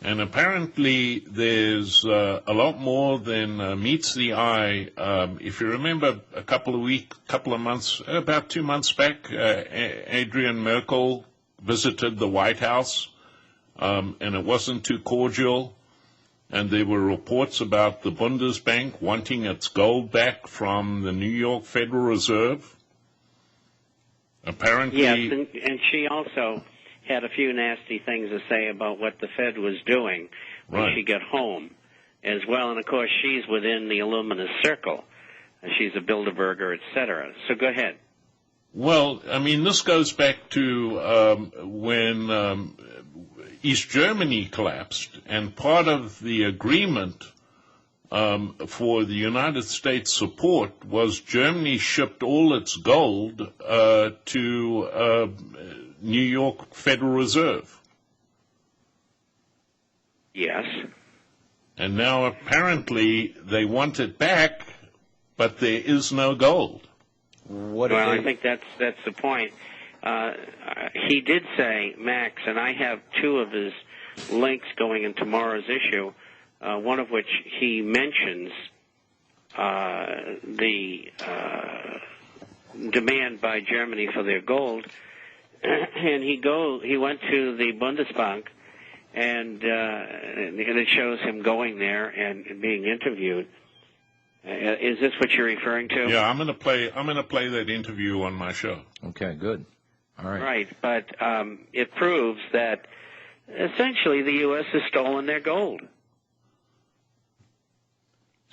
And apparently there's a lot more than meets the eye. If you remember about 2 months back, Adrian Merkel visited the White House, and it wasn't too cordial. And there were reports about the Bundesbank wanting its gold back from the New York Federal Reserve. Apparently, yes, and she also had a few nasty things to say about what the Fed was doing when she got home as well. And, of course, she's within the Illuminous circle. She's a Bilderberger, et cetera. So go ahead. Well, I mean, this goes back to when East Germany collapsed, and part of the agreement for the United States support was Germany shipped all its gold to New York Federal Reserve. Yes. And now apparently they want it back, but there is no gold. I think that's the point. He did say, Max, and I have two of his links going in tomorrow's issue, one of which he mentions the demand by Germany for their gold. And he went to the Bundesbank, and it shows him going there and being interviewed. Is this what you're referring to? Yeah, I'm going to play that interview on my show. Okay, good. All right. Right, but it proves that essentially the U.S. has stolen their gold.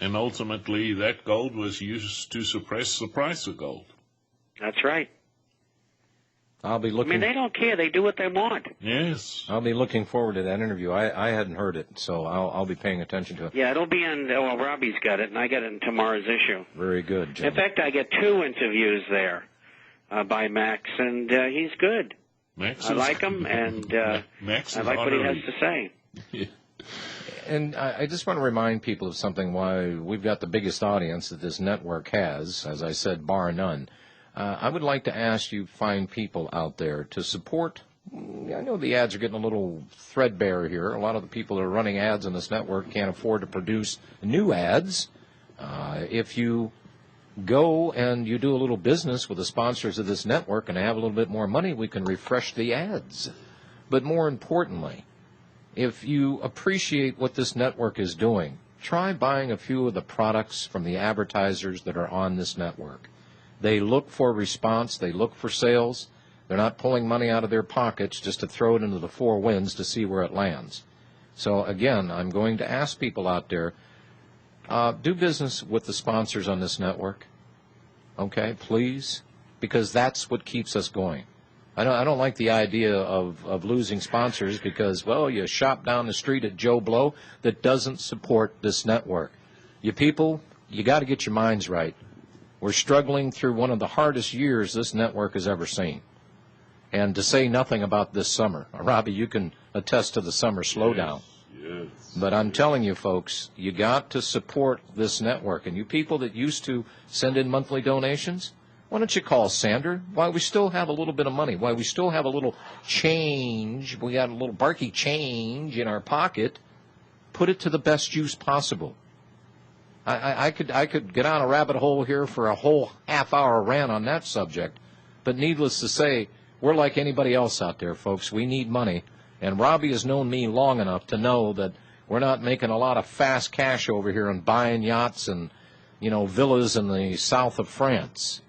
And ultimately, that gold was used to suppress the price of gold. That's right. I'll be looking. I mean, they don't care. They do what they want. Yes. I'll be looking forward to that interview. I hadn't heard it, so I'll be paying attention to it. Yeah, it'll be on. Well, Robbie's got it, and I got it in tomorrow's issue. Very good, Jim. In fact, I get two interviews there by Max, and he's good. I like him, and Max I like what he has to say. Yeah. And I just want to remind people of something, why we've got the biggest audience that this network has, as I said, bar none. I would like to ask you fine people out there to support. I know the ads are getting a little threadbare here. A lot of the people that are running ads on this network can't afford to produce new ads. If you go and you do a little business with the sponsors of this network and have a little bit more money, we can refresh the ads. But more importantly, if you appreciate what this network is doing, try buying a few of the products from the advertisers that are on this network. They look for response. They look for sales. They're not pulling money out of their pockets just to throw it into the four winds to see where it lands. So, again, I'm going to ask people out there, do business with the sponsors on this network, okay, please, because that's what keeps us going. I don't like the idea of losing sponsors because, well, you shop down the street at Joe Blow that doesn't support this network. You people, you got to get your minds right. We're struggling through one of the hardest years this network has ever seen. And to say nothing about this summer. Robbie, you can attest to the summer slowdown. Yes. But I'm telling you, folks, you got to support this network. And you people that used to send in monthly donations, why don't you call Sander? Why we still have a little bit of money, why we still have a little change, we got a little barky change in our pocket, put it to the best use possible. I could get on a rabbit hole here for a whole half-hour rant on that subject, but needless to say, we're like anybody else out there, folks. We need money, and Robbie has known me long enough to know that we're not making a lot of fast cash over here and buying yachts and, villas in the south of France.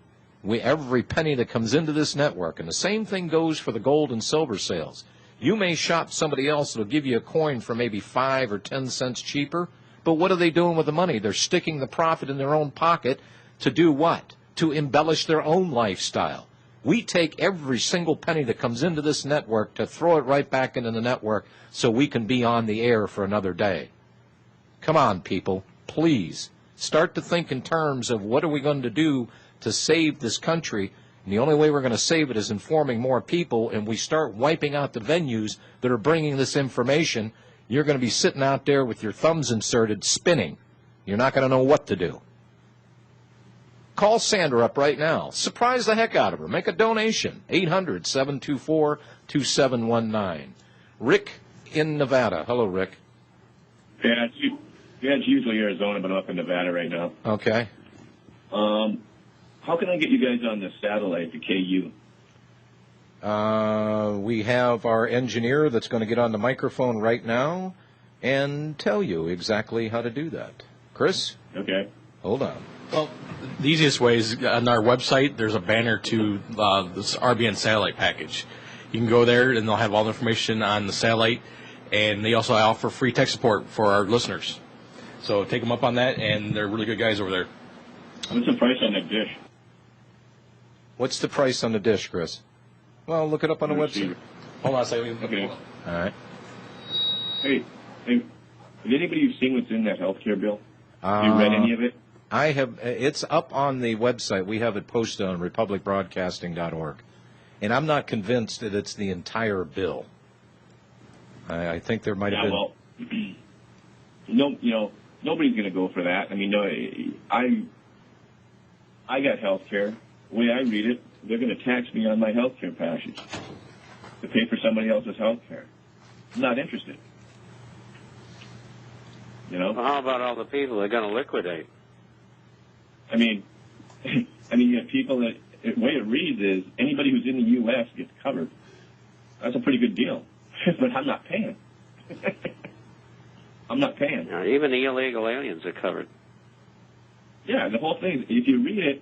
Every penny that comes into this network, and the same thing goes for the gold and silver sales. You may shop somebody else that will give you a coin for maybe 5 or 10 cents cheaper, but what are they doing with the money? They're sticking the profit in their own pocket to do what? To embellish their own lifestyle. We take every single penny that comes into this network to throw it right back into the network so we can be on the air for another day. Come on, people. Please start to think in terms of what are we going to do to save this country. And the only way we're going to save it is informing more people, and we start wiping out the venues that are bringing this information. You're going to be sitting out there with your thumbs inserted, spinning. You're not going to know what to do. Call Sandra up right now. Surprise the heck out of her. Make a donation. 800-724-2719. Rick in Nevada. Hello, Rick. Yeah, it's usually Arizona, but I'm up in Nevada right now. Okay. How can I get you guys on the satellite, the KU? We have our engineer that's going to get on the microphone right now and tell you exactly how to do that. Chris? Okay. Hold on. Well, the easiest way is on our website, there's a banner to this RBN satellite package. You can go there, and they'll have all the information on the satellite, and they also offer free tech support for our listeners. So take them up on that, and they're really good guys over there. What's the price on that dish? What's the price on the dish, Chris? Well, look it up on the website. Hold on a second. Okay. All right. Hey, has anybody seen what's in that healthcare bill? Have you read any of it? I have. It's up on the website. We have it posted on republicbroadcasting.org. And I'm not convinced that it's the entire bill. I think there might have been. Well, nobody's going to go for that. I mean, no, I got health care. The way I read it, they're going to tax me on my health care package to pay for somebody else's health care. I'm not interested. Well, how about all the people they're going to liquidate? I mean, you have people that, the way it reads is anybody who's in the U.S. gets covered. That's a pretty good deal. But I'm not paying. I'm not paying. Even the illegal aliens are covered. Yeah, the whole thing, if you read it,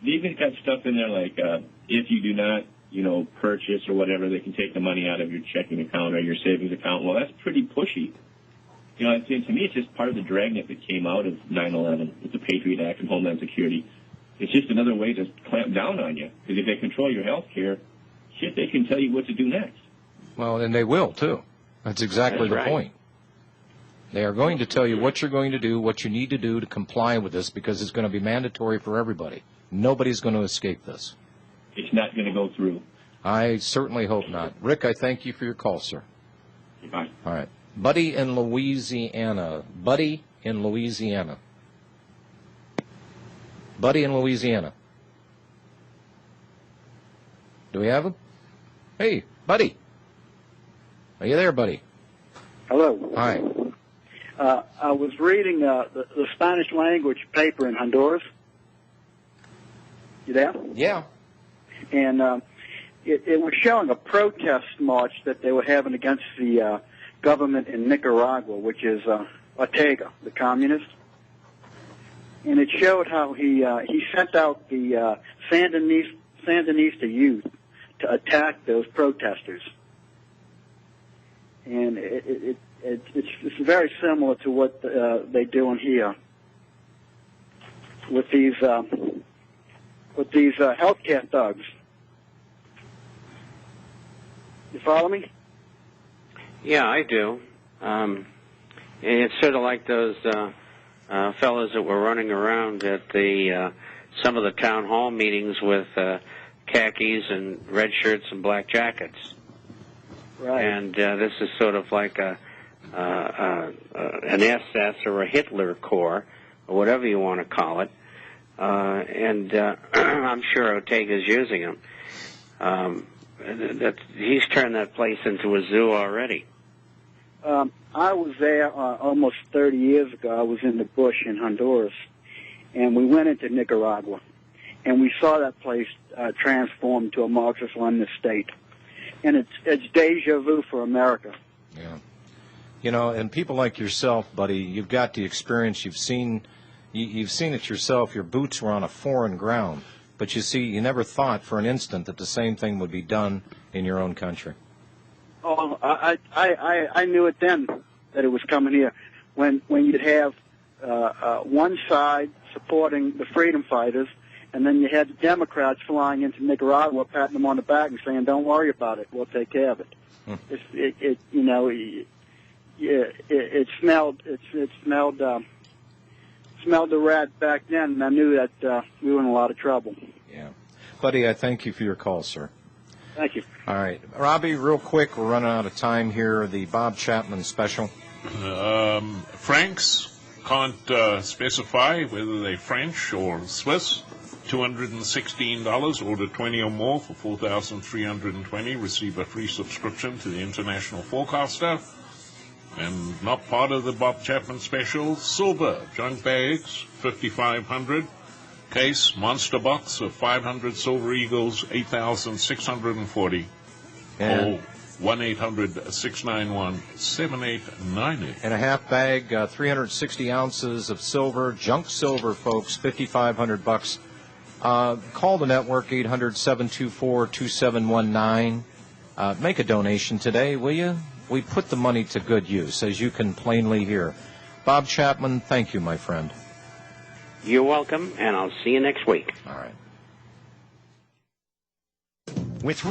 they even got stuff in there like if you do not, purchase or whatever, they can take the money out of your checking account or your savings account. Well, that's pretty pushy. To me, it's just part of the dragnet that came out of 9/11 with the Patriot Act and Homeland Security. It's just another way to clamp down on you. Because if they control your health care, they can tell you what to do next. Well, and they will, too. That's exactly the point. They are going to tell you what you're going to do, what you need to do to comply with this, because it's going to be mandatory for everybody. Nobody's going to escape this. It's not going to go through. I certainly hope not. Rick, I thank you for your call, sir. Bye. All right. Buddy in Louisiana. Buddy in Louisiana. Buddy in Louisiana. Do we have him? Hey, Buddy. Are you there, Buddy? Hello. Hi. I was reading the Spanish language paper in Honduras. You there? Yeah. And it was showing a protest march that they were having against the government in Nicaragua, which is Ortega, the communist. And it showed how he sent out the Sandinista youth to attack those protesters. And it's very similar to what they're doing here with these healthcare thugs. You follow me? Yeah, I do. It's sort of like those fellows that were running around at some of the town hall meetings with khakis and red shirts and black jackets. Right. And this is sort of like an SS or a Hitler Corps, or whatever you want to call it. And I'm sure Ortega's using them. He's turned that place into a zoo already. I was there almost 30 years ago. I was in the bush in Honduras, and we went into Nicaragua, and we saw that place transformed to a Marxist-Leninist state. And it's deja vu for America. Yeah. And people like yourself, Buddy, you've got the experience. You've seen it yourself. Your boots were on a foreign ground. But you see, you never thought for an instant that the same thing would be done in your own country. Oh, I knew it then that it was coming here. When you'd have one side supporting the freedom fighters, and then you had the Democrats flying into Nicaragua, patting them on the back and saying, "Don't worry about it, we'll take care of it." It smelled the rat back then, and I knew that we were in a lot of trouble. Yeah, Buddy, I thank you for your call, sir. Thank you. All right, Robbie, real quick, we're running out of time here. The Bob Chapman special. Franks can't specify whether they're French or Swiss. $216. Order 20 or more for $4,320. Receive a free subscription to the International Forecaster. And not part of the Bob Chapman special, silver junk bags, $5,500. Case, monster box of 500 Silver Eagles, $8,640. And Call 1-800-691-7898. and a half bag, 360 ounces of silver, junk silver, folks, $5,500. Call the network, 800-724-2719. Make a donation today, will you? We put the money to good use, as you can plainly hear. Bob Chapman, thank you, my friend. You're welcome, and I'll see you next week. All right. With